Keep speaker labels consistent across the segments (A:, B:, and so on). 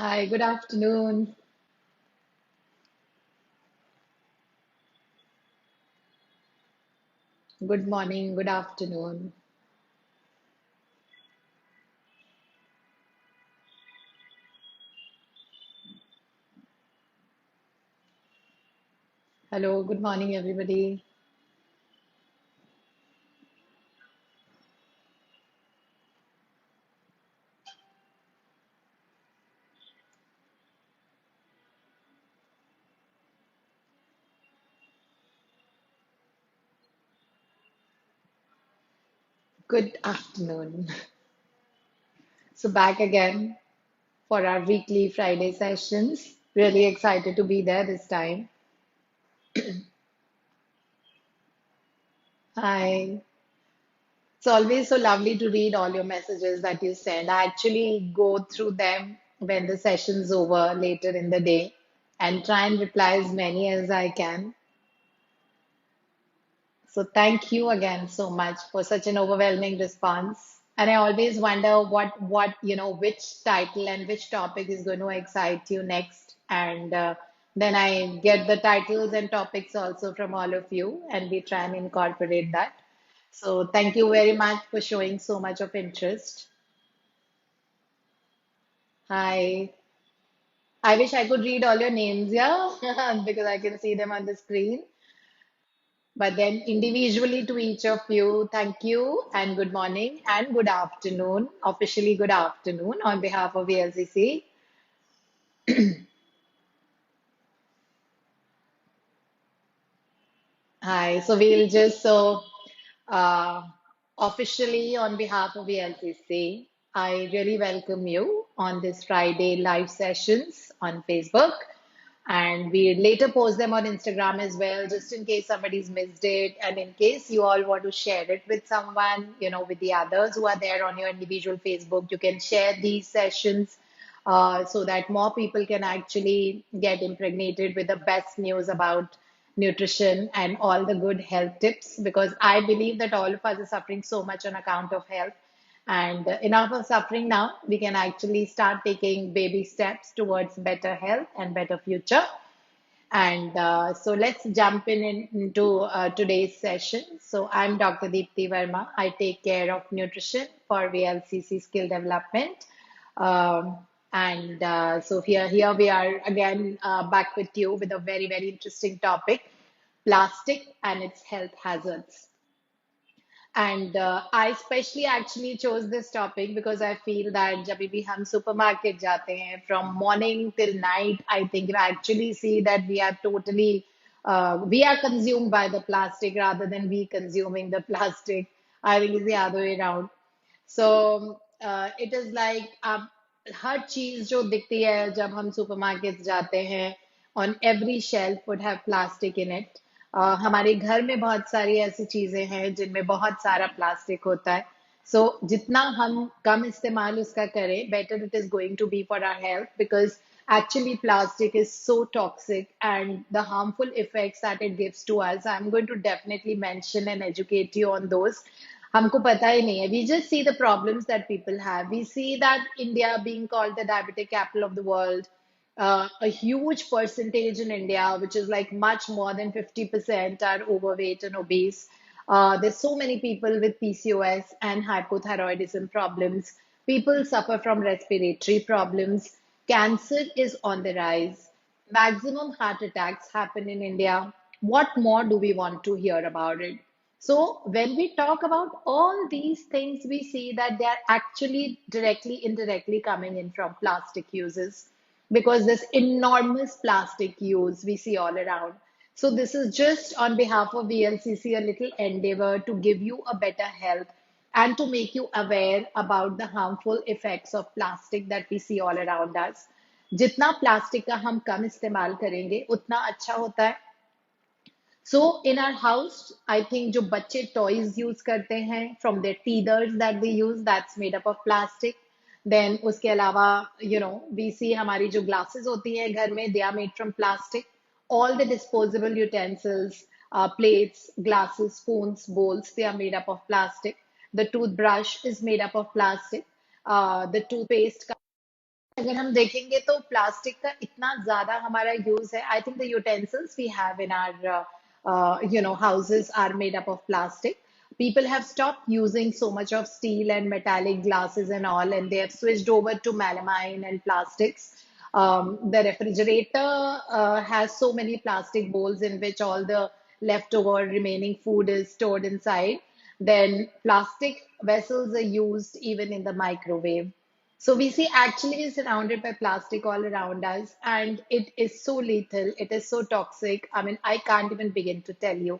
A: Hi, good afternoon. Good morning, good afternoon. Hello, good morning, everybody. Good afternoon. So, back again for our weekly Friday sessions. Really excited to be there this time. Hi. It's always so lovely to read all your messages that you send. I actually go through them when the session's over later in the day and try and reply as many as I can. So thank you again so much for such an overwhelming response. And I always wonder which title and which topic is going to excite you next. And then I get the titles and topics also from all of you, and we try and incorporate that. So thank you very much for showing so much of interest. Hi. I wish I could read all your names, yeah, because I can see them on the screen. But then individually to each of you, thank you and good morning and good afternoon. Officially, good afternoon on behalf of VLCC. Hi. Uh, Officially on behalf of VLCC, I really welcome you on this Friday live sessions on Facebook. And we later post them on Instagram as well, just in case somebody's missed it. And in case you all want to share it with someone, with the others who are there on your individual Facebook, you can share these sessions so that more people can actually get impregnated with the best news about nutrition and all the good health tips. Because I believe that all of us are suffering so much on account of health. And enough of suffering now, we can actually start taking baby steps towards better health and better future. And so let's jump into today's session. So I'm Dr. Deepthi Verma. I take care of nutrition for VLCC skill development. Um, and so here we are again back with you with a very, very interesting topic, plastic and its health hazards. And I especially actually chose this topic because I feel that जब भी हम supermarket जाते हैं from morning till night, I think you actually see that we are consumed by the plastic rather than we consuming the plastic. I think it's the other way around. So it is like हर चीज जो दिखती है जब हम supermarket जाते हैं on every shelf would have plastic in it. हमारे घर में बहुत सारी ऐसी चीजें हैं जिनमें बहुत सारा प्लास्टिक होता है. So जितना हम कम इस्तेमाल उसका करें, better it is going to be for our health because actually plastic is so toxic and the harmful effects that it gives to us. I'm going to definitely mention and educate you on those. हमको पता ही नहीं है. We just see the problems that people have. We see that India being called the diabetic capital of the world, a huge percentage in India, which is like much more than 50% are overweight and obese. There's so many people with PCOS and hypothyroidism problems. People suffer from respiratory problems. Cancer is on the rise. Maximum heart attacks happen in India. What more do we want to hear about it? So, when we talk about all these things, we see that they are actually directly, indirectly coming in from plastic uses because this enormous plastic use we see all around. So, this is just on behalf of VLCC a little endeavor to give you a better health and to make you aware about the harmful effects of plastic that we see all around us. जितना plastic का हम कम इस्तेमाल करेंगे उतना अच्छा होता है. So in our house, I think जो बच्चे toys use करते हैं from their teethers that they use, that's made up of plastic. Then उसके अलावा, we see हमारी जो glasses होती है घर में, they are made from plastic. All the disposable utensils, plates, glasses, spoons, bowls, they are made up of plastic. The toothbrush is made up of plastic. The toothpaste अगर हम देखेंगे तो प्लास्टिक का इतना ज्यादा हमारा यूज है. I think the utensils we have in our houses are made up of plastic. People have stopped using so much of steel and metallic glasses and all, and they have switched over to melamine and plastics. The refrigerator has so many plastic bowls in which all the leftover remaining food is stored inside. Then plastic vessels are used even in the microwave. So we see actually we're surrounded by plastic all around us, and it is so lethal, it is so toxic. I mean, I can't even begin to tell you.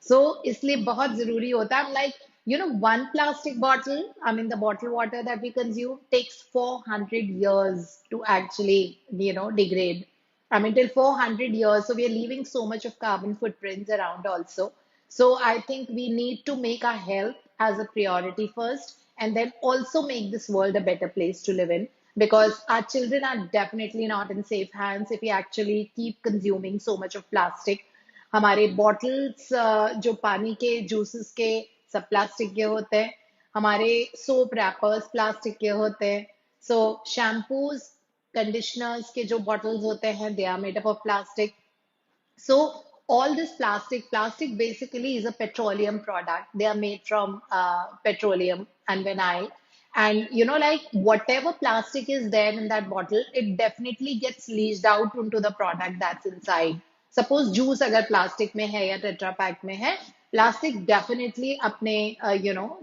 A: So इसलिए बहुत जरूरी होता है. I'm like, one plastic bottle, I mean, the bottled water that we consume takes 400 years to actually, degrade. I mean, till 400 years. So we are leaving so much of carbon footprints around also. So I think we need to make our health as a priority first, and then also make this world a better place to live in, because our children are definitely not in safe hands if we actually keep consuming so much of plastic. हमारे bottles जो पानी के juices के सब plastic के होते हैं. हमारे सोप रैपर्स प्लास्टिक के होते हैं. सो शैम्पूज कंडीशनर्स के जो बॉटल्स होते हैं, they are made up of plastic. So all this plastic basically is a petroleum product. They are made from petroleum and vinyl. And like whatever plastic is there in that bottle, it definitely gets leached out into the product that's inside. Suppose juice अगर plastic में है या tetra pack में है, plastic definitely अपने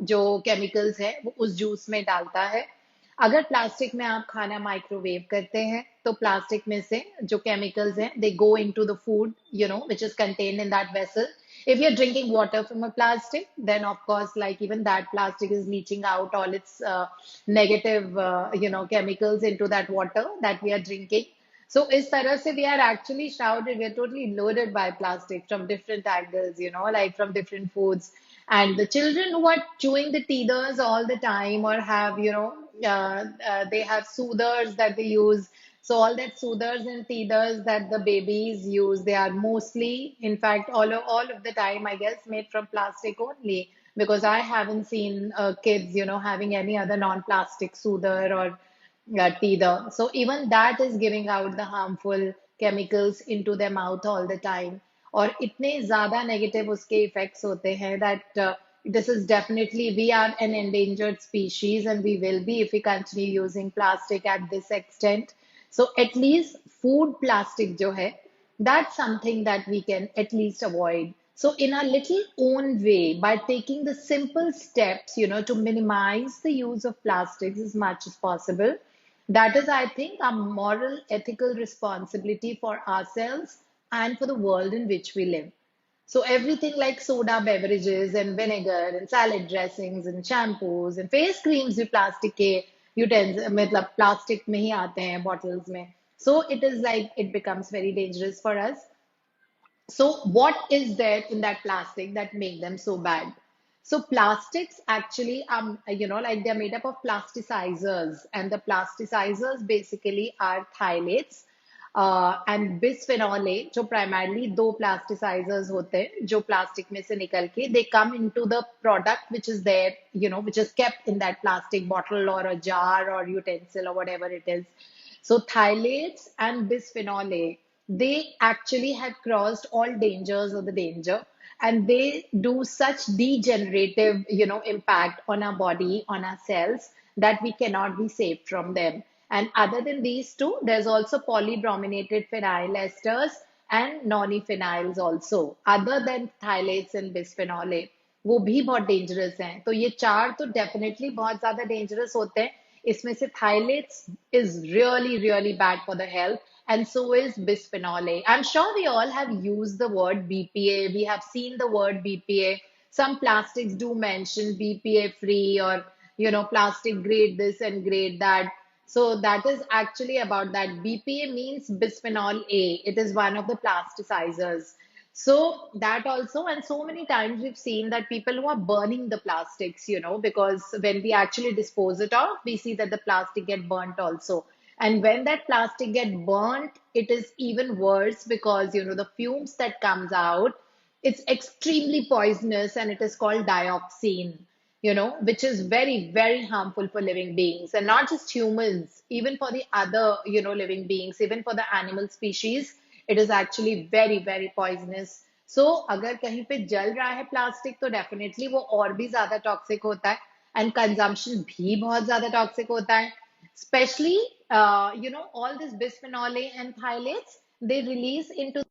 A: जो chemicals है वो उस juice में डालता है. अगर प्लास्टिक में आप खाना माइक्रोवेव करते हैं तो प्लास्टिक में से जो केमिकल्स हैं they go into the food which is contained in that vessel. If you're drinking water from a plastic, then of course like even that plastic is leaching out all its negative chemicals into that water that we are drinking. So इस तरह से we are actually shrouded, we are totally loaded by plastic from different angles, like from different foods. And the children who are chewing the teethers all the time, or have, they have soothers that they use. So all that soothers and teethers that the babies use, they are mostly, in fact, all of the time, I guess, made from plastic only. Because I haven't seen kids, having any other non-plastic soother or teether. So even that is giving out the harmful chemicals into their mouth all the time. और इतने ज्यादा negative उसके effects होते हैं that this is definitely, we are an endangered species and we will be if we continue using plastic at this extent. So at least food plastic जो है, that's something that we can at least avoid. So in a little own way, by taking the simple steps, to minimize the use of plastics as much as possible, that is, I think, a moral, ethical responsibility for ourselves and for the world in which we live. So everything like soda beverages and vinegar and salad dressings and shampoos and face creams भी plastic के utensils मतलब plastic में ही आते हैं bottles में. So it is like it becomes very dangerous for us. So what is there in that plastic that make them so bad? So plastics actually, like they're made up of plasticizers, and the plasticizers basically are phthalates and bisphenol A, जो primarily दो plasticizers होते हैं जो plastic में से निकल के they come into the product which is there, which is kept in that plastic bottle or a jar or utensil or whatever it is. So phthalates and bisphenol A, they actually have crossed all dangers of the danger, and they do such degenerative, impact on our body, on our cells, that we cannot be saved from them. And other than these two, there's also polybrominated phenyl esters and nonylphenols also, other than phthalates and bisphenol A. वो भी बहुत dangerous हैं. तो ये चार तो definitely बहुत ज्यादा डेंजरस होते हैं. इसमें से phthalates is really, really bad for the health, and so is bisphenol A. I'm sure we all have used the word BPA. We have seen the word BPA. Some plastics do mention BPA free, or, plastic grade this and grade that. So that is actually about that. BPA means bisphenol A. It is one of the plasticizers. So that also, and so many times we've seen that people who are burning the plastics, because when we actually dispose it off, we see that the plastic get burnt also. And when that plastic get burnt, it is even worse because, the fumes that comes out, it's extremely poisonous, and it is called dioxin. which is very, very harmful for living beings, and not just humans, even for the other, living beings, even for the animal species, it is actually very, very poisonous. So अगर कहीं पे जल रहा है plastic तो definitely वो और भी ज्यादा टॉक्सिक होता है, एंड कंजम्पशन भी बहुत ज्यादा टॉक्सिक होता है. Especially, all this bisphenol A and phthalates, they release into,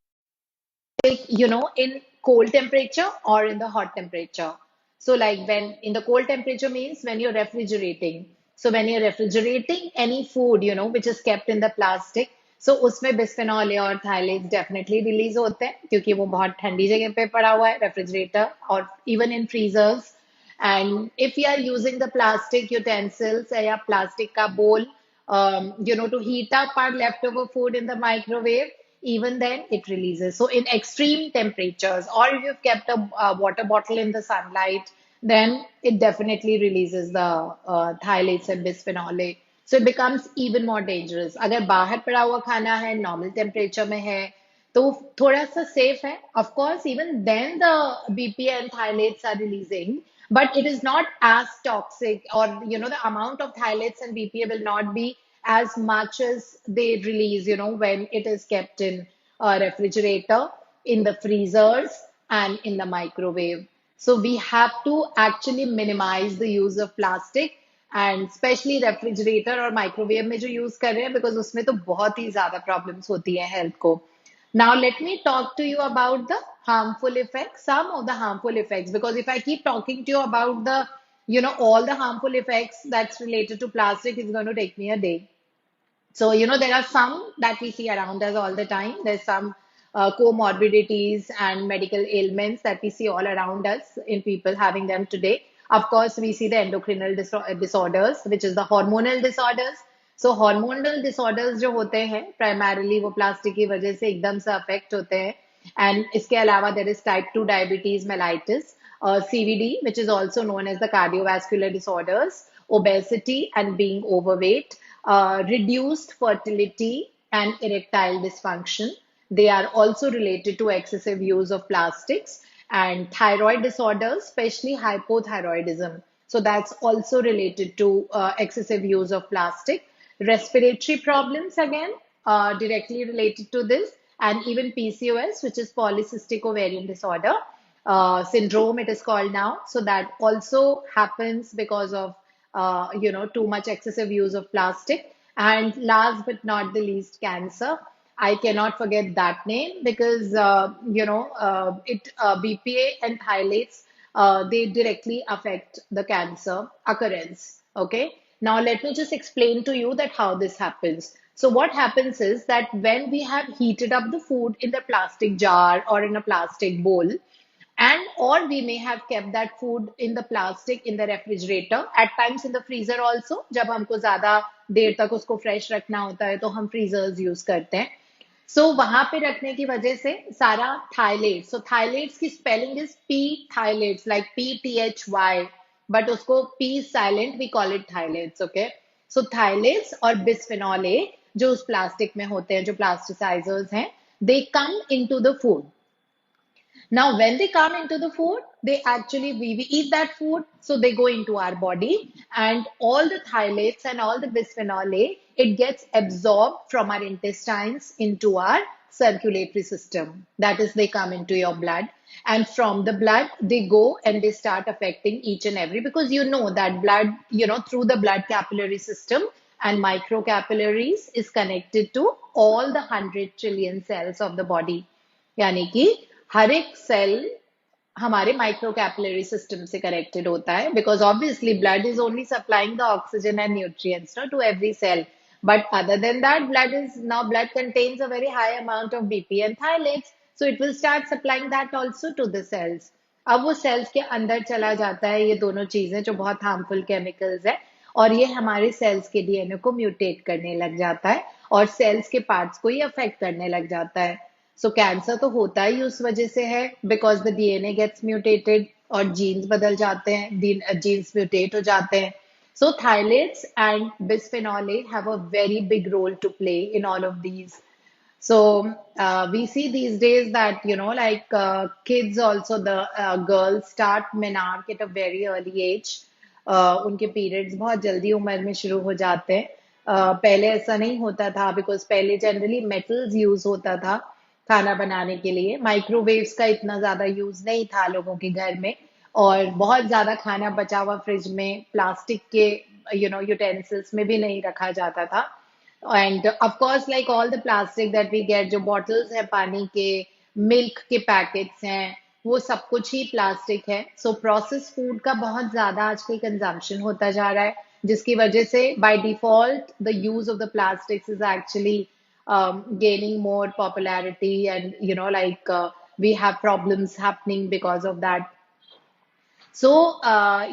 A: in cold temperature or in the hot temperature. So, like when in the cold temperature means when you're refrigerating. So, when you're refrigerating any food, which is kept in the plastic, so उसमें bisphenol A और phthalates definitely release होते हैं क्योंकि वो बहुत ठंडी जगह पे पड़ा हुआ है refrigerator or even in freezers. And if you are using the plastic utensils या plastic का bowl, to heat up our leftover food in the microwave, even then it releases. So in extreme temperatures, or if you've kept a water bottle in the sunlight, then it definitely releases the phthalates and bisphenol A. So it becomes even more dangerous. अगर बाहर पड़ा हुआ खाना है, normal temperature में है, तो थोड़ा सा safe है. Of course, even then the BPA and phthalates are releasing, but it is not as toxic, or the amount of phthalates and BPA will not be as much as they release, when it is kept in a refrigerator, in the freezers, and in the microwave. So we have to actually minimize the use of plastic, and especially refrigerator और microwave में जो use कर रहे हैं, because उसमें तो बहुत ही ज़्यादा problems होती है health को. Now, let me talk to you about the harmful effects, some of the harmful effects, because if I keep talking to you about the, all the harmful effects that's related to plastic, it's going to take me a day. So, there are some that we see around us all the time. There's some comorbidities and medical ailments that we see all around us in people having them today. Of course, we see the endocrinal disorders, which is the hormonal disorders. So, hormonal disorders जो होते हैं, primarily वो plastic की वजह से एकदम से affect होते हैं. And इसके अलावा there is type 2 diabetes mellitus, CVD, which is also known as the cardiovascular disorders, obesity and being overweight, reduced fertility and erectile dysfunction. They are also related to excessive use of plastics, and thyroid disorders, especially hypothyroidism. So that's also related to excessive use of plastic. Respiratory problems, again, directly related to this, and even PCOS, which is polycystic ovarian disorder syndrome, it is called now. So that also happens because of too much excessive use of plastic. And last but not the least, cancer. I cannot forget that name because BPA and phthalates, they directly affect the cancer occurrence. Okay. Now let me just explain to you that how this happens. So what happens is that when we have heated up the food in the plastic jar or in a plastic bowl, and or we may have kept that food in the plastic in the refrigerator, at times in the freezer also. जब हमको ज्यादा देर तक उसको fresh रखना होता है तो हम freezers यूज करते हैं. सो वहां पे रखने की वजह से सारा थाइलेट्स, सो थाइलेट्स की spelling is P phthalates, like PTHY, but उसको P silent, we call it phthalates. Okay. So phthalates और बिस्फेनॉल ए जो उस प्लास्टिक में होते हैं, जो प्लास्टिसाइजर्स हैं, they come into the food. Now, when they come into the food, they actually, we eat that food, so they go into our body, and all the phthalates and all the bisphenol A, it gets absorbed from our intestines into our circulatory system. That is, they come into your blood, and from the blood, they go and they start affecting each and every, because that blood, through the blood capillary system and microcapillaries is connected to all the 100 trillion cells of the body. यानी कि हर एक cell हमारे micro capillary system से connected होता है, because obviously blood is only supplying the oxygen and nutrients to every cell. But other than that, blood contains a very high amount of BP and phthalates, so it will start supplying that also to the cells. अब वो sales के अंदर चला जाता है ये दोनों चीजें जो बहुत हार्मफुल केमिकल्स है, और ये हमारे सेल्स के डीएनए को म्यूटेट करने लग जाता है और सेल्स के पार्ट्स को ही अफेक्ट करने लग जाता है. सो कैंसर तो होता ही उस वजह से है, because the DNA gets mutated और जीन्स बदल जाते हैं, जीन्स म्यूटेट हो जाते हैं. So phthalates and bisphenol A have a very big role to play in all of these. So we see these days that, like kids also, the girls start menarche at a very early age. उनके periods बहुत जल्दी उम्र में शुरू हो जाते हैं. पहले ऐसा नहीं होता था, बिकॉज पहले जनरली मेटल्स यूज होता था खाना बनाने के लिए. माइक्रोवेव्स का इतना ज्यादा यूज नहीं था लोगों के घर में, और बहुत ज्यादा खाना बचा हुआ फ्रिज में प्लास्टिक के यूटेंसिल्स में भी नहीं रखा जाता था. And of course like all the plastic that we get, जो बॉटल्स हैं पानी के, मिल्क के पैकेट्स हैं, वो सब कुछ ही प्लास्टिक है. सो प्रोसेस फूड का बहुत ज्यादा आजकल कंजम्पशन होता जा रहा है, जिसकी वजह से by default the use of the plastics is actually gaining more popularity, and we have problems happening because of that. सो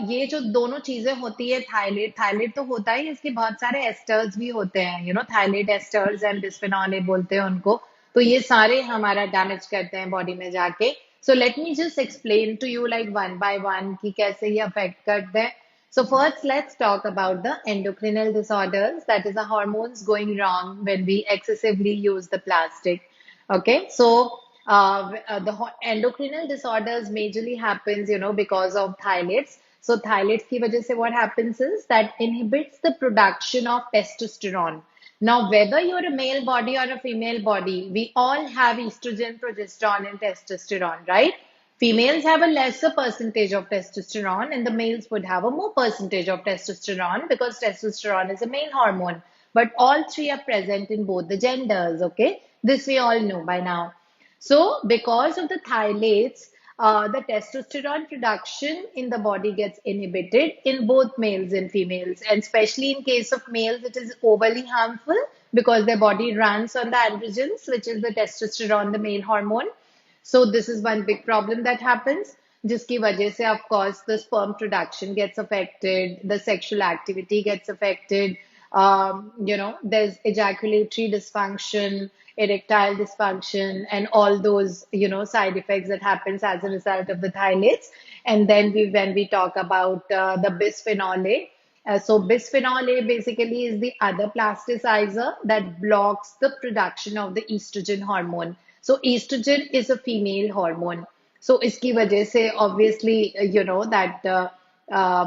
A: ये जो दोनों चीजें होती है, थायलेट थायलेट तो होता ही, इसके बहुत सारे एस्टर्स भी होते हैं, थायलेट एस्टर्स एंड बिस्फेनॉल ए बोलते हैं उनको. तो ये सारे हमारा डैमेज करते हैं बॉडी में जाके. So let me just explain to you like one by one कि कैसे ये अफेक्ट करते हैं. So first, let's talk about the endocrinal disorders, that is the hormones going wrong when we excessively use the plastic. Okay, so endocrinal disorders majorly happens, because of phthalates. So phthalates की वजह से what happens is that inhibits the production of testosterone. Now, whether you're a male body or a female body, we all have estrogen, progesterone, and testosterone, right? Females have a lesser percentage of testosterone, and the males would have a more percentage of testosterone because testosterone is a male hormone. But all three are present in both the genders, okay? This we all know by now. So, because of the phthalates, the testosterone production in the body gets inhibited in both males and females. And especially in case of males, it is overly harmful because their body runs on the androgens, which is the testosterone, the male hormone. So this is one big problem that happens, जिसकी वजह से of course the sperm production gets affected, the sexual activity gets affected, there's ejaculatory dysfunction, erectile dysfunction, and all those, side effects that happens as a result of the phthalates. And then when we talk about the bisphenol A, so bisphenol A basically is the other plasticizer that blocks the production of the estrogen hormone. So estrogen is a female hormone. So iski wajah se obviously, that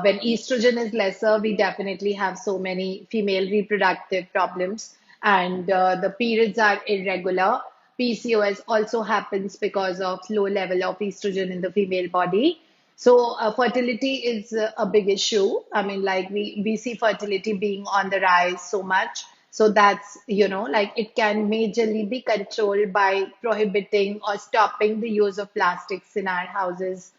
A: when estrogen is lesser, we definitely have so many female reproductive problems, and the periods are irregular. PCOS also happens because of low level of estrogen in the female body. So fertility is a big issue. I mean, like we see fertility being on the rise so much. So that's, like it can majorly be controlled by prohibiting or stopping the use of plastics in our houses.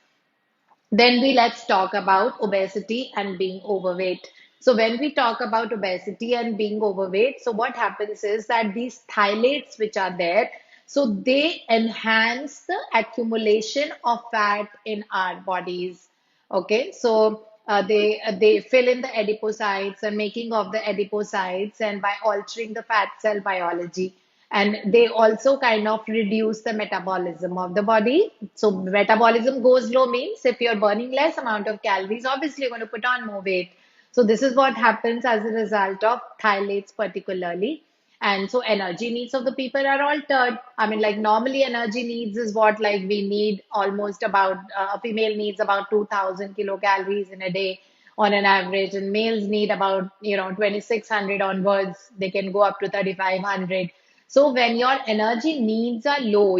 A: Then let's talk about obesity and being overweight. So when we talk about obesity and being overweight, so what happens is that these phthalates which are there, so they enhance the accumulation of fat in our bodies. Okay, so they fill in the adipocytes and making of the adipocytes, and by altering the fat cell biology, and they also kind of reduce the metabolism of the body. So metabolism goes low means if you're burning less amount of calories, obviously you're going to put on more weight. So this is what happens as a result of phthalates particularly. And so energy needs of the people are altered. I mean, like normally energy needs is what, like we need almost about, a female needs about 2000 kilocalories in a day on an average, and males need about, 2600 onwards. They can go up to 3500. So when your energy needs are low,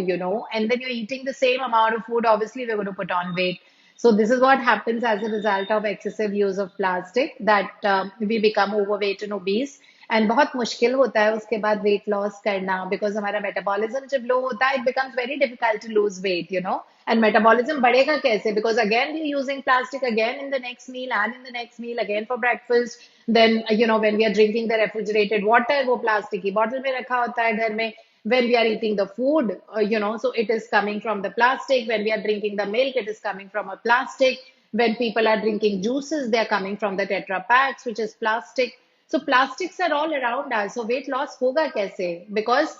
A: and then you're eating the same amount of food, obviously we're going to put on weight. So this is what happens as a result of excessive use of plastic, that we become overweight and obese. And बहुत मुश्किल होता है उसके बाद weight loss करना, because हमारा metabolism जब low होता है, it becomes very difficult to lose weight, And metabolism बढ़ेगा कैसे? Because again we're using plastic again in the next meal and in the next meal again for breakfast. Then, when we are drinking the refrigerated water, वो plastic की bottle में रखा होता है घर में. When we are eating the food, so it is coming from the plastic. When we are drinking the milk, it is coming from a plastic. When people are drinking juices, they are coming from the Tetra packs, which is plastic. So plastics are all around us. So weight loss होगा कैसे? Because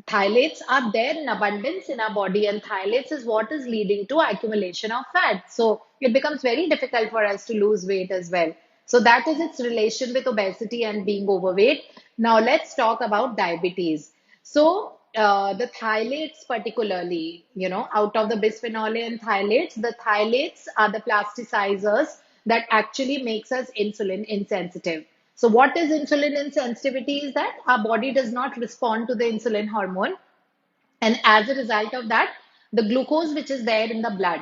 A: phthalates are there in abundance in our body, and phthalates is what is leading to accumulation of fat. So it becomes very difficult for us to lose weight as well. So that is its relation with obesity and being overweight. Now let's talk about diabetes. So the phthalates particularly, out of the bisphenol A and phthalates, the phthalates are the plasticizers that actually makes us insulin insensitive. So what is insulin insensitivity is that our body does not respond to the insulin hormone, and as a result of that, the glucose which is there in the blood,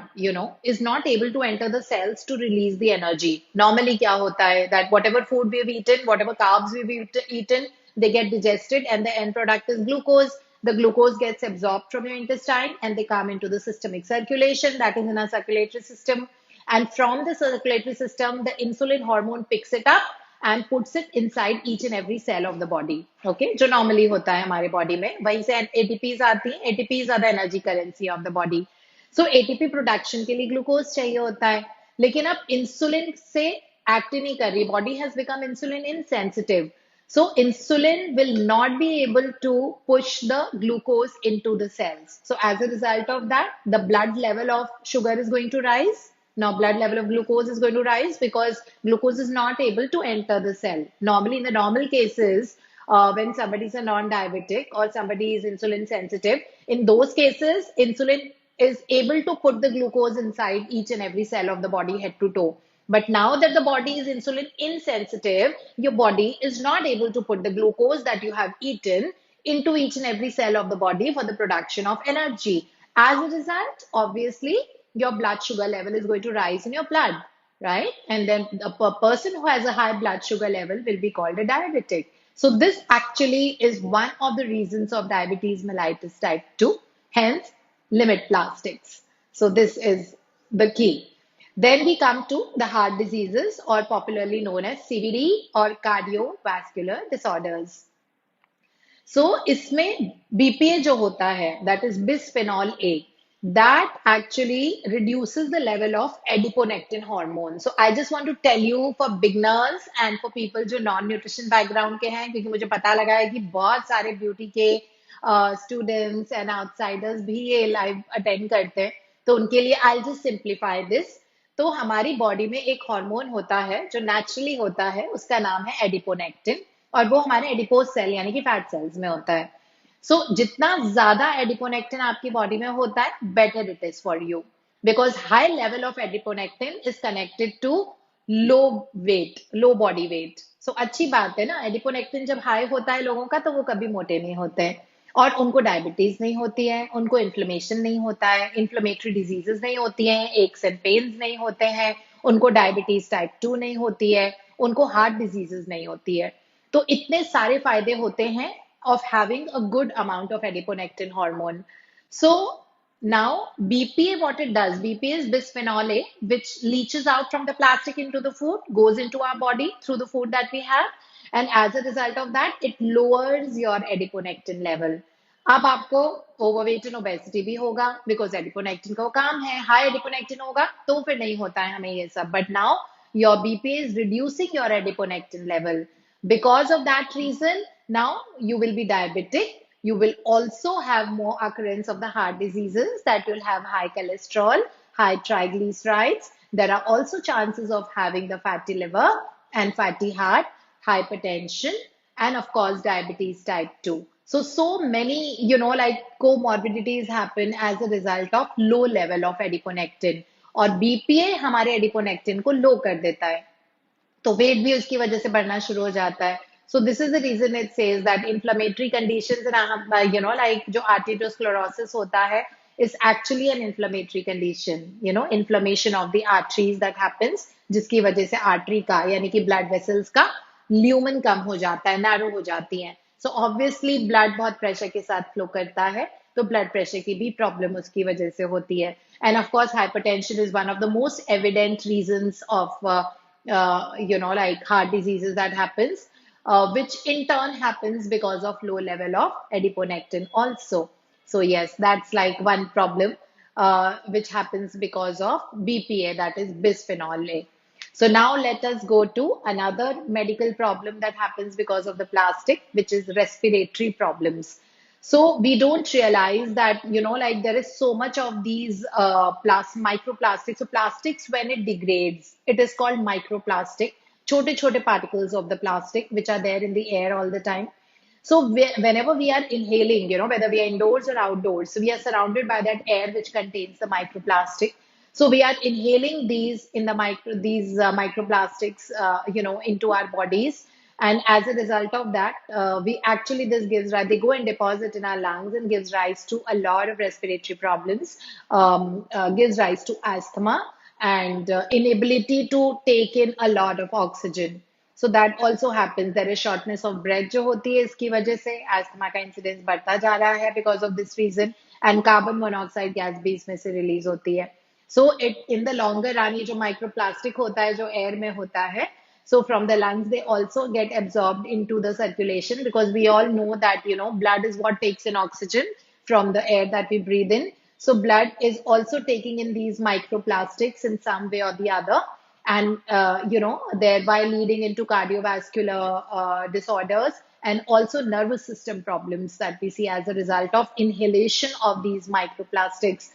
A: is not able to enter the cells to release the energy. Normally kya hota hai that whatever food we've eaten, whatever carbs we've eaten, they get digested and the end product is glucose. The glucose gets absorbed from your intestine and they come into the systemic circulation, that is in our circulatory system. And from the circulatory system, the insulin hormone picks it up and puts it inside each and every cell of the body. Okay, जो normally होता है हमारे body में, वहीं से ATPs आती हैं. ATPs are the energy currency of the body. So ATP production के लिए glucose चाहिए होता है, लेकिन अब insulin से act नहीं कर रही. Body has become insulin insensitive. So insulin will not be able to push the glucose into the cells. So as a result of that, the blood level of sugar is going to rise. Now blood level of glucose is going to rise because glucose is not able to enter the cell. Normally in the normal cases, when somebody is a non-diabetic or somebody is insulin sensitive, in those cases, insulin is able to put the glucose inside each and every cell of the body head to toe. But now that the body is insulin insensitive, your body is not able to put the glucose that you have eaten into each and every cell of the body for the production of energy. As a result, obviously, your blood sugar level is going to rise in your blood, right? And then a person who has a high blood sugar level will be called a diabetic. So this actually is one of the reasons of diabetes mellitus type 2, hence limit plastics. So this is the key. Then we come to the heart diseases, or popularly known as CVD or cardiovascular disorders. So इसमें BPA जो होता है, that is bisphenol A, that actually reduces the level of adiponectin hormone. So I just want to tell you, for beginners and for people जो non nutrition background के हैं, क्योंकि मुझे पता लगा है कि बहुत सारे beauty के students and outsiders भी ये live attend करते हैं, तो उनके लिए I'll just simplify this. तो हमारी बॉडी में एक हार्मोन होता है जो नेचुरली होता है, उसका नाम है एडिपोनेक्टिन, और वो हमारे एडिपोज सेल यानी कि फैट सेल्स में होता है. सो जितना ज्यादा एडिपोनेक्टिन आपकी बॉडी में होता है, better it is for you, because high level of adiponectin is connected to low weight, low body weight. So अच्छी बात है ना, एडिपोनेक्टिन जब हाई होता है लोगों का तो वो कभी मोटे नहीं होते हैं, और उनको डायबिटीज नहीं होती है, उनको इन्फ्लेमेशन नहीं होता है, इन्फ्लेमेटरी डिजीजेस नहीं होती हैं, एक्स एंड पेन्स नहीं होते हैं, उनको डायबिटीज टाइप 2 नहीं होती है, उनको हार्ट डिजीजेस नहीं होती है. तो इतने सारे फायदे होते हैं of having a good amount of adiponectin hormone. So now BPA, what it does, BPA is bisphenol A, which leaches out from the plastic into the food, goes into our body through the food that we have, and as a result of that, it lowers your adiponectin level. अब आपको overweight and obesity भी होगा, because adiponectin का वो काम है. High adiponectin होगा तो फिर नहीं होता है हमें ये सब. But now your BPA is reducing your adiponectin level. Because of that reason, now you will be diabetic. You will also have more occurrence of the heart diseases, that will have high cholesterol, high triglycerides. There are also chances of having the fatty liver and fatty heart, hypertension, and of course diabetes type 2. So many, like comorbidities happen as a result of low level of adiponectin. और BPA हमारे adiponectin को लो कर देता है, तो wait भी उसकी वजह से बढ़ना शुरू हो जाता है. So this is the reason it says that inflammatory conditions, like जो आर्टेरियोस्क्लेरोसिस होता है, is actually an inflammatory condition, inflammation of the arteries that happens, जिसकी वजह से आर्टरी का यानी कि ब्लड वेसल्स का ल्यूमन कम हो जाता है, नैरो हो जाती हैं. सो ऑब्वियसली ब्लड बहुत प्रेशर के साथ फ्लो करता है, तो ब्लड प्रेशर की भी प्रॉब्लम उसकी वजह से होती है. And of course hypertension is one of the most evident reasons of like heart diseases that happens, which in turn happens because of low level of adiponectin also. So yes, that's like one problem which happens because of BPA, that is bisphenol A. So now let us go to another medical problem that happens because of the plastic, which is respiratory problems. So we don't realize that, like there is so much of these microplastics. So plastics, when it degrades, it is called microplastic. Chote chote particles of the plastic, which are there in the air all the time. So whenever we are inhaling, whether we are indoors or outdoors, so we are surrounded by that air which contains the microplastic. So we are inhaling these microplastics, into our bodies, and as a result of that, we actually this gives rise. They go and deposit in our lungs and gives rise to a lot of respiratory problems. Gives rise to asthma and inability to take in a lot of oxygen. So that also happens. There is shortness of breath जो होती है इसकी वजह से asthma का incidence बढ़ता जा रहा है because of this reason, and carbon monoxide gas भी इसमें से release होती है. So it in the longer run ये जो microplastic होता है जो air में होता है, so from the lungs they also get absorbed into the circulation, because we all know that blood is what takes in oxygen from the air that we breathe in. So blood is also taking in these microplastics in some way or the other, and thereby leading into cardiovascular disorders and also nervous system problems that we see as a result of inhalation of these microplastics.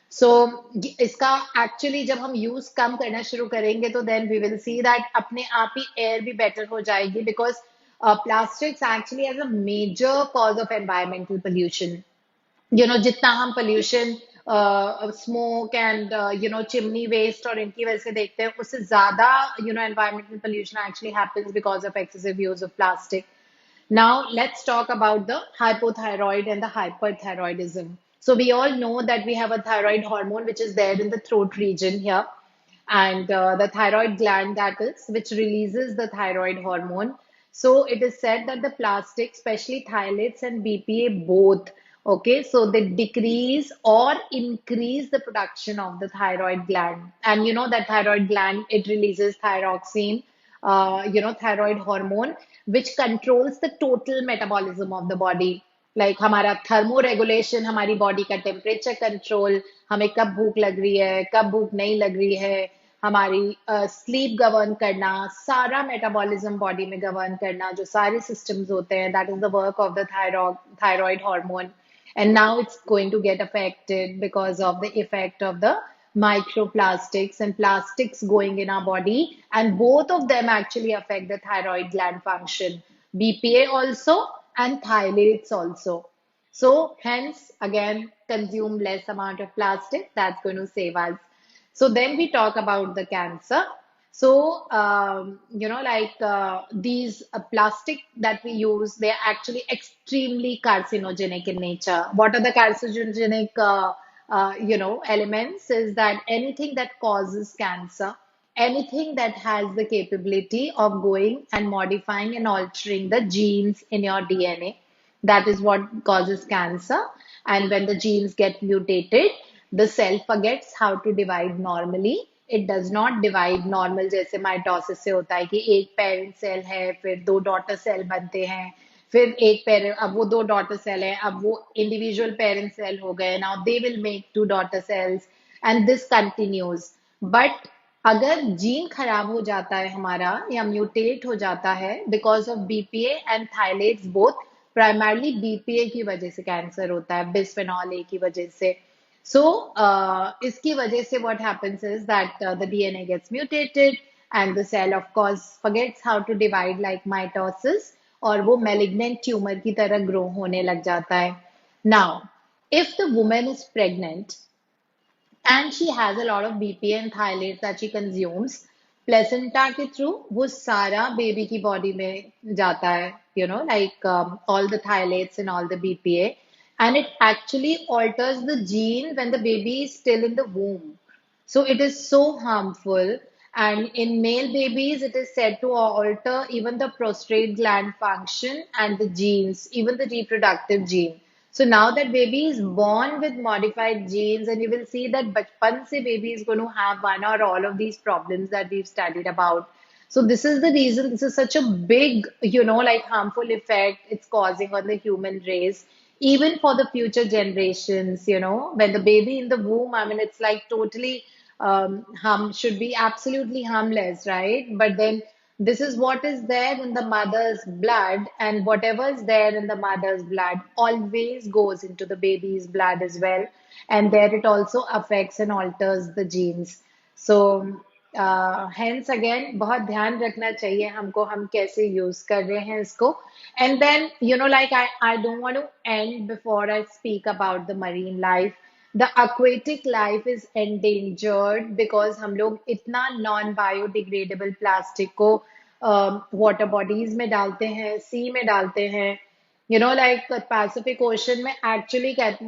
A: So इसका actually जब हम use कम करना शुरू करेंगे तो then we will see that अपने आप ही एयर भी बेटर हो जाएगी, because plastics actually as a major cause of environmental pollution. जितना हम pollution smoke and chimney waste और इनकी वजह से देखते हैं, उससे ज्यादा environmental pollution actually happens because of excessive use of plastic. Now, let's talk about the hypothyroid and the hyperthyroidism. So, we all know that we have a thyroid hormone which is there in the throat region here, and the thyroid gland, that is, which releases the thyroid hormone. So it is said that the plastic, especially phthalates and BPA both, okay, so they decrease or increase the production of the thyroid gland. And that thyroid gland, it releases thyroxine, thyroid hormone, which controls the total metabolism of the body. Like हमारा thermo regulation, हमारी body का temperature control, हमें कब भूख लग रही है, कब भूख नहीं लग रही है, हमारी स्लीप गवर्न करना, सारा मेटाबॉलिज्म बॉडी में गवर्न करना, जो सारे सिस्टम्स होते हैं, that is the work of the thyroid hormone. And now it's going to get affected because of the effect of the microplastics and plastics going in our body, and both of them actually affect the thyroid gland function, BPA also and phthalates also. So hence again, consume less amount of plastic, that's going to save us. So then we talk about the cancer. So, these plastic that we use, they are actually extremely carcinogenic in nature. What are the carcinogenic, elements? Is that anything that causes cancer, anything that has the capability of going and modifying and altering the genes in your DNA, that is what causes cancer. And when the genes get mutated, the cell forgets how to divide normally. It does not divide normal, जैसे mitosis से होता है कि एक parent cell है, फिर दो daughter cell बनते हैं, फिर एक पेरेंट, अब वो दो डॉटर सेल है, अब वो इंडिविजुअल पेरेंट सेल हो गए, now they will make two daughter cells, and this continues. But अगर जीन खराब हो जाता है हमारा या म्यूटेट हो जाता है because of BPA and phthalates both, primarily BPA की वजह से कैंसर होता है, बिस्फेनॉल ए की वजह से. So, इसकी वजह से what happens is that the DNA gets mutated and the cell of course forgets how to divide like mitosis, और वो malignant tumor की तरह grow होने लग जाता है. Now, if the woman is pregnant and she has a lot of BPA and thalates that she consumes, placenta के through वो सारा baby की body में जाता है, all the thalates and all the BPA, and it actually alters the gene when the baby is still in the womb. So it is so harmful. And in male babies, it is said to alter even the prostate gland function and the genes, even the reproductive gene. So now that baby is born with modified genes, and you will see that bachpan se baby is going to have one or all of these problems that we've studied about. So this is the reason this is such a big, harmful effect it's causing on the human race, even for the future generations. When the baby in the womb, I mean, it's like totally should be absolutely harmless, right? But then this is what is there in the mother's blood, and whatever is there in the mother's blood always goes into the baby's blood as well. And there it also affects and alters the genes. So, hence again बहुत ध्यान रखना चाहिए हमको, हम कैसे use कर रहे हैं इसको. And then like I don't want to and before I speak about the marine life. The aquatic life is endangered because हम लोग इतना नॉन बायोडिग्रेडेबल प्लास्टिक को वाटर बॉडीज में डालते हैं, सी में डालते हैं. Like Pacific Ocean में actually, like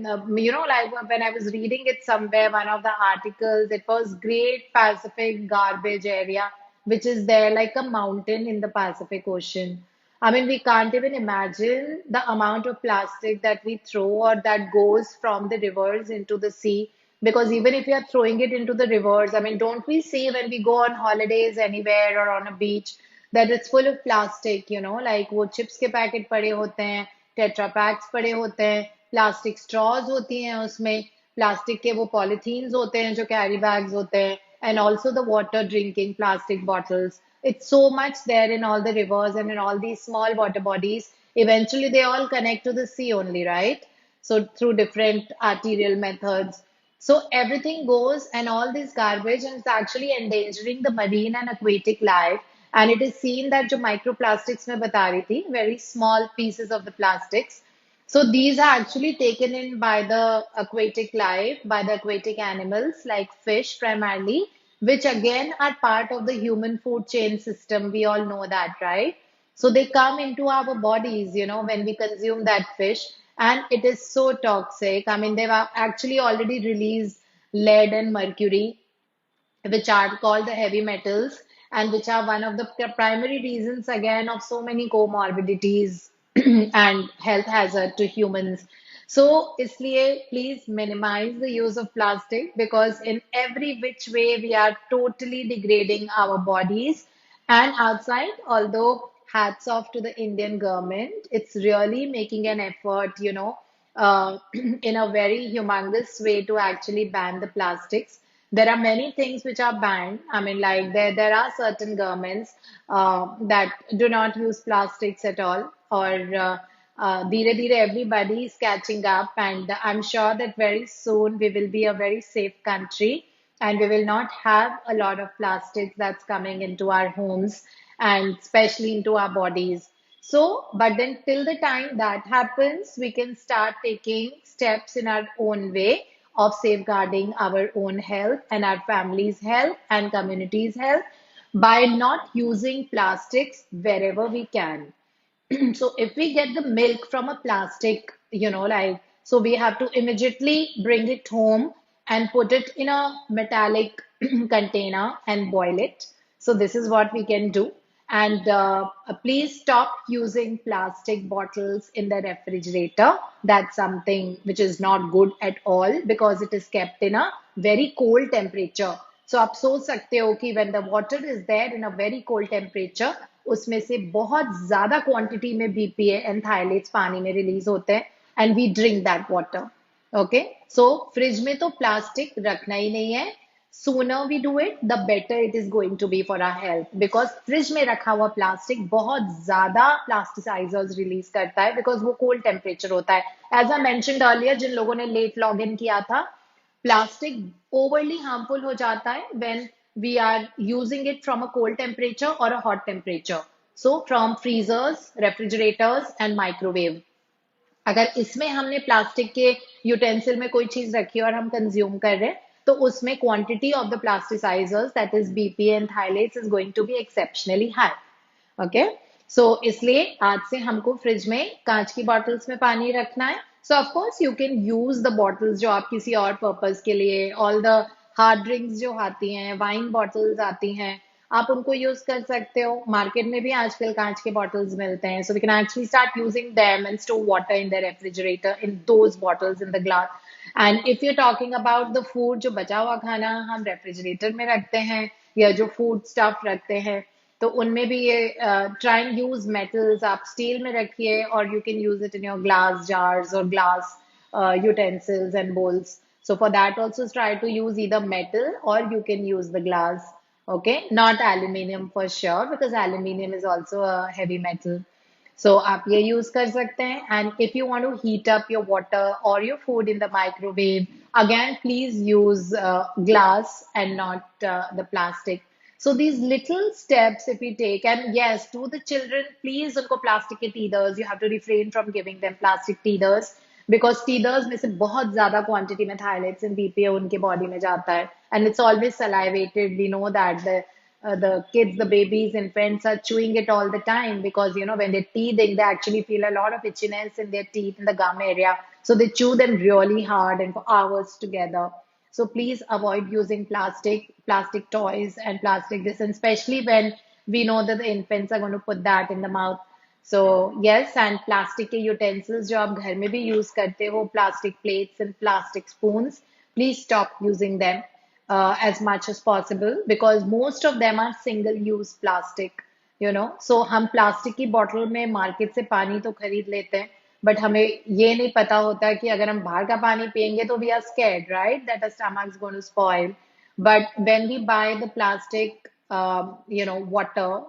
A: when I was reading it somewhere, one of the articles, it was Great Pacific Garbage Area, which is there like a mountain in the Pacific Ocean. I mean, we can't even imagine the amount of plastic that we throw or that goes from the rivers into the sea. Because even if we are throwing it into the rivers, I mean, don't we see when we go on holidays anywhere or on a beach that it's full of plastic, like वो chips के packet पड़े होते हैं, tetra PACS पड़े होते हैं, plastic straws होती हैं उसमें, प्लास्टिक के वो पॉलीथीन्स होते हैं जो कैरी बैग्स होते हैं, and also the water drinking plastic bottles. It's so much there in all the rivers and in all these small water bodies. Eventually, they all connect to the sea only, right? So, through different arterial methods. So, everything goes and all this garbage, and it's actually endangering the marine and aquatic life. And it is seen that जो microplastics मैं बता रही थी, very small pieces of the plastics. So these are actually taken in by the aquatic life, by the aquatic animals like fish primarily, which again are part of the human food chain system. We all know that, right? So they come into our bodies, when we consume that fish, and it is so toxic. I mean, they've actually already released lead and mercury, which are called the heavy metals, and which are one of the primary reasons again of so many comorbidities and health hazard to humans. So isliye please minimize the use of plastic, because in every which way we are totally degrading our bodies and outside. Although hats off to the Indian government, it's really making an effort, in a very humongous way to actually ban the plastics. There are many things which are banned. I mean, like there are certain governments that do not use plastics at all, or dheere dheere everybody is catching up, and I'm sure that very soon we will be a very safe country, and we will not have a lot of plastics that's coming into our homes and especially into our bodies. So, but then till the time that happens, we can start taking steps in our own way of safeguarding our own health and our family's health and community's health by not using plastics wherever we can. So if we get the milk from a plastic, so we have to immediately bring it home and put it in a metallic container and boil it. So this is what we can do. And please stop using plastic bottles in the refrigerator. That's something which is not good at all, because it is kept in a very cold temperature. So आप सोच सकते हो कि when the water is there in a very cold temperature, उसमें से बहुत ज्यादा quantity में बीपीए एंड थायलेट्स पानी में रिलीज होते हैं, and we drink that water. Okay, so fridge में तो प्लास्टिक रखना ही नहीं है. Sooner we do it the better it is going to be for our health, because fridge में रखा हुआ प्लास्टिक बहुत ज्यादा प्लास्टिसाइजर्स रिलीज करता है, बिकॉज वो कोल्ड टेम्परेचर होता है. एज आई मेंशन्ड अर्लियर, जिन लोगों ने लेट लॉग इन किया था, plastic overly harmful हो जाता है when we are using it from a cold temperature or a hot temperature. So from freezers, refrigerators and microwave. अगर इसमें हमने प्लास्टिक के यूटेंसिल में कोई चीज रखी है और हम कंज्यूम कर रहे हैं, तो उसमें quantity of the plasticisers, that is BPA and phthalates, is going to be exceptionally high. Okay, so इसलिए आज से हमको फ्रिज में कांच की बॉटल्स में पानी रखना है. सो of course you can use the bottles जो आप किसी और पर्पस के लिए, ऑल द हार्ड ड्रिंक्स जो आती हैं, वाइन बॉटल्स आती हैं, आप उनको यूज कर सकते हो. मार्केट में भी आजकल कांच के बॉटल्स मिलते हैं. So we can actually start using them and store water in the refrigerator in those bottles in the glass. And if you talking about the food, जो बचा हुआ खाना हम रेफ्रिजरेटर में रखते हैं या जो फूड स्टफ रखते हैं, तो उनमें भी ये ट्राई एंड यूज मेटल्स. आप स्टील में रखिए, और you can use it in your glass jars और glass utensils and bowls. So for that also try to use either metal or you can use the glass. Okay, not aluminium for sure, because aluminium is also a heavy metal. So आप ये use कर सकते हैं. And if you want to heat up your water or your food in the microwave, again please use glass and not the plastic. So these little steps, if we take, and yes, to the children, please उनको plastic के teethers, you have to refrain from giving them plastic teethers because teethers में से बहुत ज़्यादा quantity में phthalates and BPA उनके body में जाता है, and it's always salivated. We know that the kids, the babies, infants are chewing it all the time because when they're teething, they actually feel a lot of itchiness in their teeth in the gum area, so they chew them really hard and for hours together. So please avoid using plastic toys and plastic this, and especially when we know that the infants are going to put that in the mouth. So yes, and plastic के utensils जो आप घर में भी use करते हो, plastic plates and plastic spoons, please stop using them as much as possible because most of them are single-use plastic. So हम plastic की बॉटल में मार्केट से पानी तो खरीद लेते हैं, बट हमें ये नहीं पता होता कि अगर हम बाहर का पानी पियेंगे तो we are scared, right, that our stomach's going to spoil. But when we buy the plastic, water,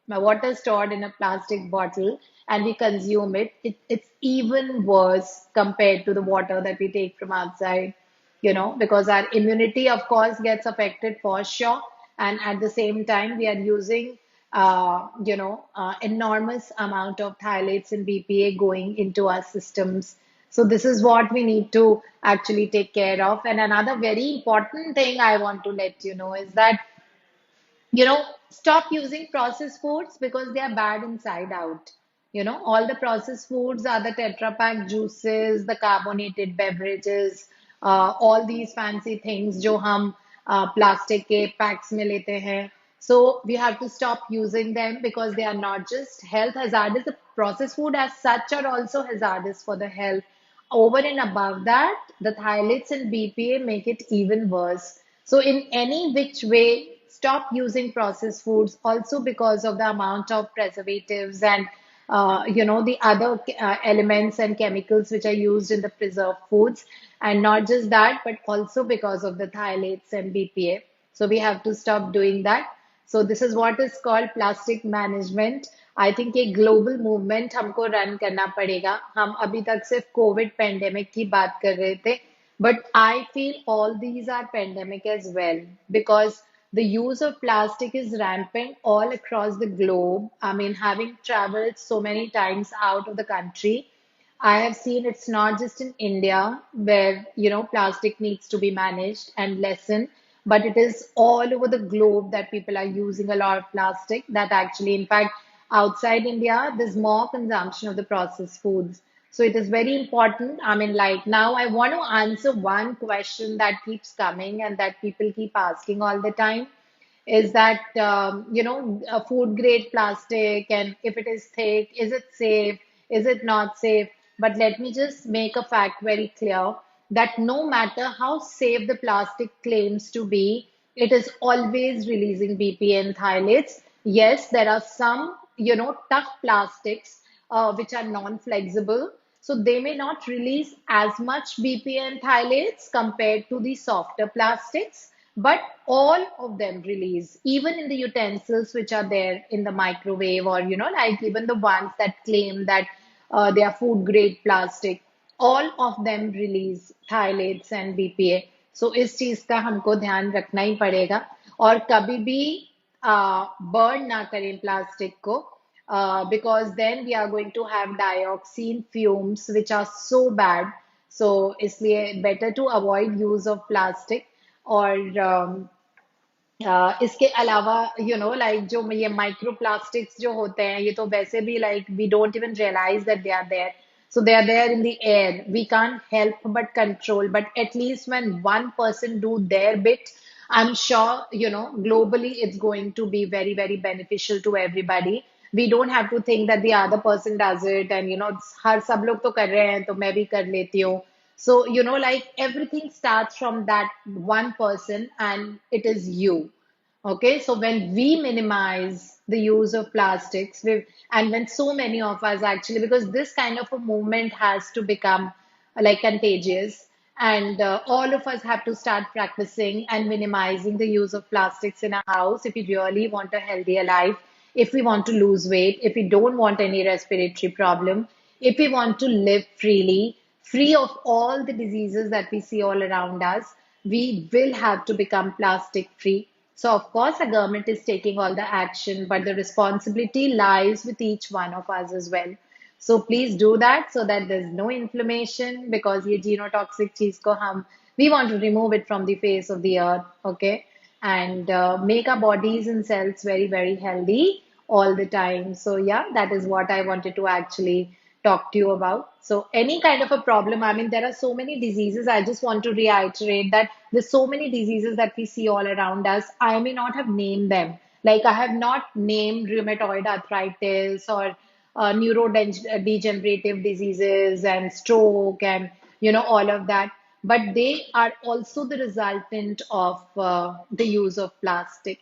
A: water stored in a plastic bottle and we consume it's even worse compared to the water that we take from outside, because our immunity, of course, gets affected for sure. And at the same time, we are using, enormous amount of phthalates and BPA going into our systems. So this is what we need to actually take care of. And another very important thing I want to let you know is that stop using processed foods because they are bad inside out. All the processed foods are the Tetra Pak juices, the carbonated beverages, all these fancy things जो हम plastic के packs में लेते हैं. So we have to stop using them because they are not just health hazardous. The processed food as such are also hazardous for the health. Over and above that, the phthalates and BPA make it even worse. So in any which way, stop using processed foods also because of the amount of preservatives and the other elements and chemicals which are used in the preserved foods. And not just that, but also because of the phthalates and BPA. So we have to stop doing that. So this is what is called plastic management. I think ये global movement हमको run करना पड़ेगा. हम अभी तक सिर्फ Covid pandemic की बात कर रहे थे, but I feel all these are pandemic as well because the use of plastic is rampant all across the globe. I mean, having traveled so many times out of the country, I have seen it's not just in India where, plastic needs to be managed and lessened, but it is all over the globe that people are using a lot of plastic. That actually, in fact, outside India, there's more consumption of the processed foods. So it is very important. I mean, like now I want to answer one question that keeps coming and that people keep asking all the time is that a food grade plastic, and if it is thick, is it safe, is it not safe? But let me just make a fact very clear that no matter how safe the plastic claims to be, it is always releasing BPA and phthalates. Yes, there are some tough plastics which are non-flexible, so they may not release as much BPA and phthalates compared to the softer plastics, but all of them release, even in the utensils which are there in the microwave, or like even the ones that claim that they are food grade plastic, all of them release phthalates and BPA. So इस चीज का हमको ध्यान रखना ही पड़ेगा और कभी भी बर्न ना करें प्लास्टिक को because then we are going to have dioxin fumes which are so bad. So इसलिए better to avoid use of plastic. और इसके अलावा लाइक जो ये माइक्रो प्लास्टिक्स जो होते हैं ये तो वैसे भी like we don't even realise that they are there. So they are there in the air. We can't help but control. But at least when one person do their bit, I'm sure, globally it's going to be very, very beneficial to everybody. We don't have to think that the other person does it and, हर सब लोग तो कर रहे हैं तो मैं भी कर लेती हूँ. So, like everything starts from that one person and it is you. Okay, so when we minimize the use of plastics, and when so many of us actually, because this kind of a movement has to become like contagious, and all of us have to start practicing and minimizing the use of plastics in our house if we really want a healthier life, if we want to lose weight, if we don't want any respiratory problem, if we want to live freely, free of all the diseases that we see all around us, we will have to become plastic free. So, of course, the government is taking all the action, but the responsibility lies with each one of us as well. So, please do that so that there's no inflammation because ये genotoxic चीज को we want to remove it from the face of the earth, okay? And make our bodies and cells very, very healthy all the time. So, yeah, that is what I wanted to actually talk to you about. So, any kind of a problem, I mean, there are so many diseases. I just want to reiterate that there's so many diseases that we see all around us. I may not have named them. Like, I have not named rheumatoid arthritis or neurodegenerative diseases and stroke and, all of that. But they are also the resultant of the use of plastic.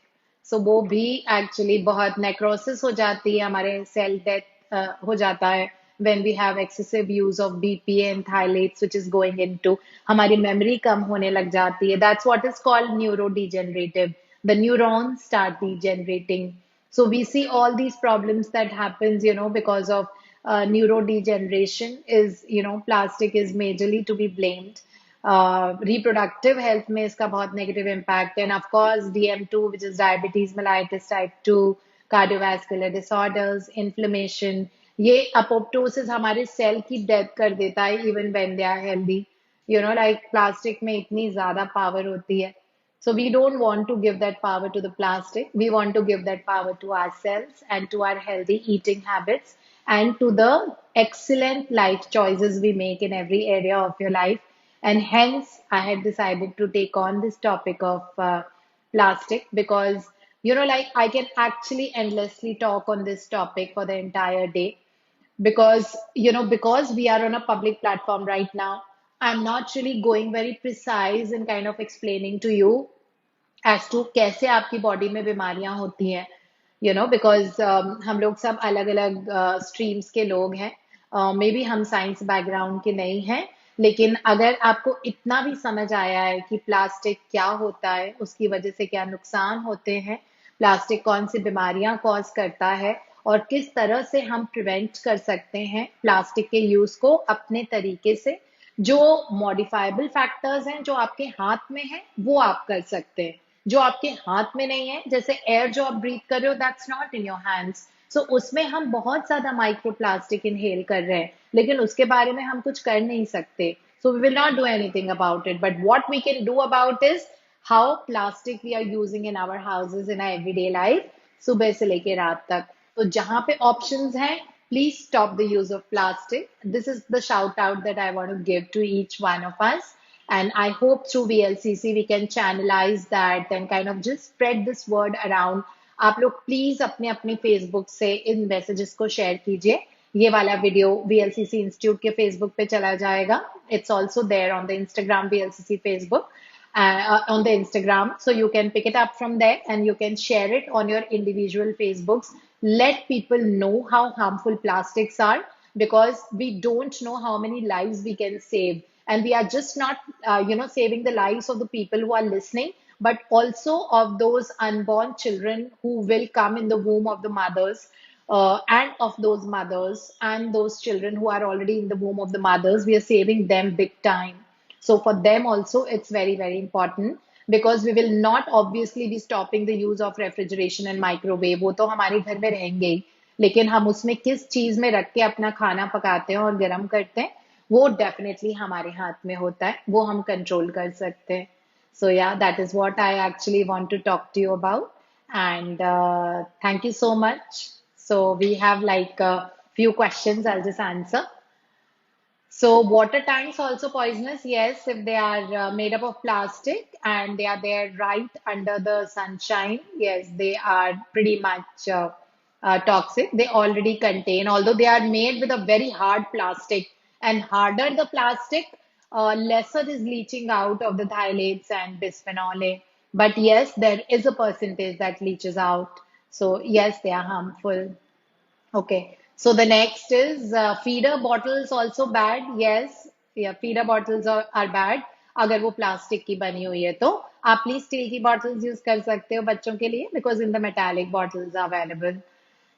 A: सो वो भी actually बहुत necrosis हो जाती है हमारे cell death हो जाता है when we have excessive use of BPA and phthalates which is going into हमारी मेमोरी कम होने लग जाती है that's what is called neurodegenerative the neurons start degenerating so we see all these problems that happens because of neurodegeneration is plastic is majorly to be blamed reproductive health में इसका बहुत negative impact and of course DM2 which is diabetes mellitus type 2 cardiovascular disorders inflammation ये apoptosis हमारे cell की death कर देता है even when they are healthy like plastic में इतनी ज्यादा पावर होती है so we don't want to give that power to the plastic we want to give that power to ourselves and to our healthy eating habits and to the excellent life choices we make in every area of your life and hence, I had decided to take on this topic of plastic because, like I can actually endlessly talk on this topic for the entire day because, because we are on a public platform right now, I'm not really going very precise in kind of explaining to you as to कैसे आपकी body में बीमारियां होती हैं because हम लोग सब अलग अलग स्ट्रीम्स के लोग हैं मे बी हम साइंस बैकग्राउंड के नहीं हैं लेकिन अगर आपको इतना भी समझ आया है कि प्लास्टिक क्या होता है उसकी वजह से क्या नुकसान होते हैं प्लास्टिक कौन सी बीमारियां कॉज करता है और किस तरह से हम प्रिवेंट कर सकते हैं प्लास्टिक के यूज को अपने तरीके से जो मॉडिफाइबल फैक्टर्स हैं जो आपके हाथ में है वो आप कर सकते हैं जो आपके हाथ में नहीं है जैसे एयर जो आप ब्रीथ कर रहे हो that's not in your hands so उसमें हम बहुत ज्यादा माइक्रोप्लास्टिक इनहेल कर रहे हैं लेकिन उसके बारे में हम कुछ कर नहीं सकते so we will not do anything about it but what we can do about is how plastic we are using in our houses in everyday life सुबह से लेके रात तक तो जहां पे ऑप्शंस हैं please stop the use of plastic. This is the shout out that I want to give to each one of us. And I hope through VLCC we can channelize that and kind of just spread this word around. आप लोग please अपने अपने Facebook से इन messages को share कीजिए ये वाला video VLCC institute के फेसबुक पे चला जाएगा it's also there on the Instagram VLCC Facebook on the Instagram. So you can pick it up from there and you can share it on your individual Facebooks. Let people know how harmful plastics are because we don't know how many lives we can save. And we are just not, saving the lives of the people who are listening, but also of those unborn children who will come in the womb of the mothers. And of those mothers and those children who are already in the womb of the mothers, we are saving them big time. So for them also, it's very, very important because we will not obviously be stopping the use of refrigeration and microwave. वो तो हमारे घर में रहेंगे ही लेकिन हम उसमें किस चीज में रख के अपना खाना पकाते हैं और गर्म करते हैं वो डेफिनेटली हमारे हाथ में होता है वो हम कंट्रोल कर सकते हैं so yeah that is what I actually want to talk to you about and thank you so much so we have like a few questions I'll just answer. So water tanks also poisonous? Yes, if they are made up of plastic and they are there right under the sunshine, yes, they are pretty much toxic. They already contain, although they are made with a very hard plastic, and harder the plastic, lesser is leaching out of the phthalates and bisphenol A. But yes, there is a percentage that leaches out. So yes, they are harmful. Okay. So the next is feeder bottles also bad. Yes, yeah, feeder bottles are bad. अगर वो plastic की बनी हुई है तो आप please steel की bottles use कर सकते हो बच्चों के लिए because in the metallic bottles are available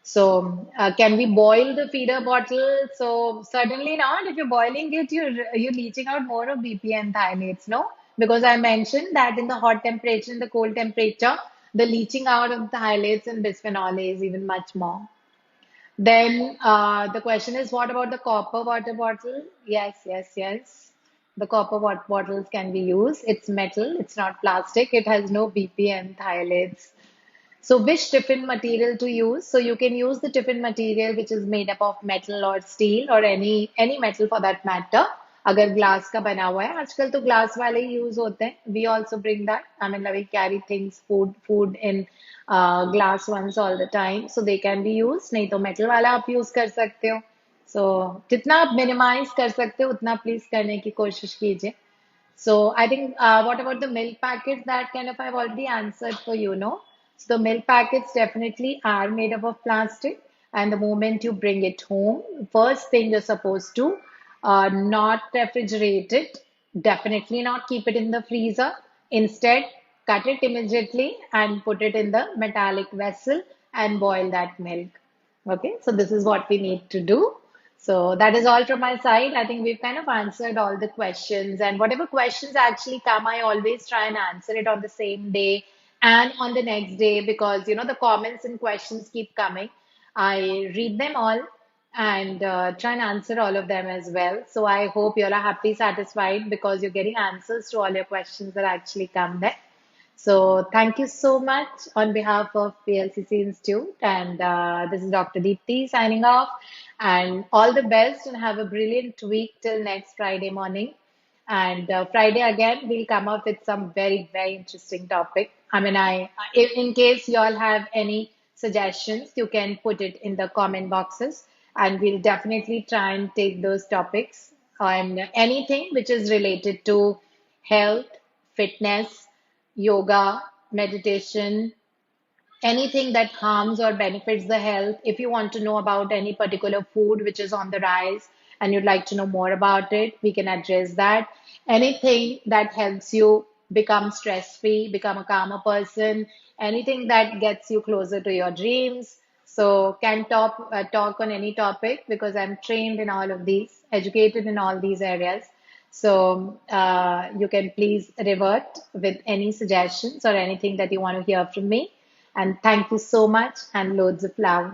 A: so can we boil the feeder bottle so certainly not if you're boiling it you're leaching out more of BPA and phthalates no because I mentioned that in the hot temperature in the cold temperature the leaching out of the phthalates and bisphenol A is even much more. Then the question is, what about the copper water bottle? Yes, yes, yes. The copper water bottles can be used. It's metal, it's not plastic, it has no BPM phthalates. So which tiffin material to use? So you can use the tiffin material which is made up of metal or steel or any metal for that matter. अगर glass का बना हुआ है आजकल तो glass वाले ही use होते हैं we also bring that I mean like we carry things food in glass ones all the time so they can be used नहीं तो metal वाला आप यूज कर सकते हो so जितना आप minimize कर सकते हो उतना please करने की कोशिश कीजिए so I think, what about the milk packets? That kind of I've already answered for you, no? So the milk packets definitely are made up of plastic, and the moment you bring it home, first thing you're supposed to not refrigerate it, definitely not keep it in the freezer. Instead, cut it immediately and put it in the metallic vessel and boil that milk. Okay, so this is what we need to do. So that is all from my side. I think we've kind of answered all the questions, and whatever questions actually come, I always try and answer it on the same day and on the next day because the comments and questions keep coming. I read them all and try and answer all of them as well. So I hope you're happy, satisfied because you're getting answers to all your questions that actually come there. So thank you so much on behalf of PLCC Institute. And this is Dr. Deepti signing off. And all the best and have a brilliant week till next Friday morning. And Friday again, we'll come up with some very, very interesting topic. I mean, in case you all have any suggestions, you can put it in the comment boxes, and we'll definitely try and take those topics on anything which is related to health, fitness, yoga, meditation, anything that harms or benefits the health. If you want to know about any particular food which is on the rise and you'd like to know more about it, we can address that. Anything that helps you become stress free, become a calmer person, anything that gets you closer to your dreams. So, can talk on any topic because I'm trained in all of these, educated in all these areas. So, you can please revert with any suggestions or anything that you want to hear from me. And thank you so much and loads of love.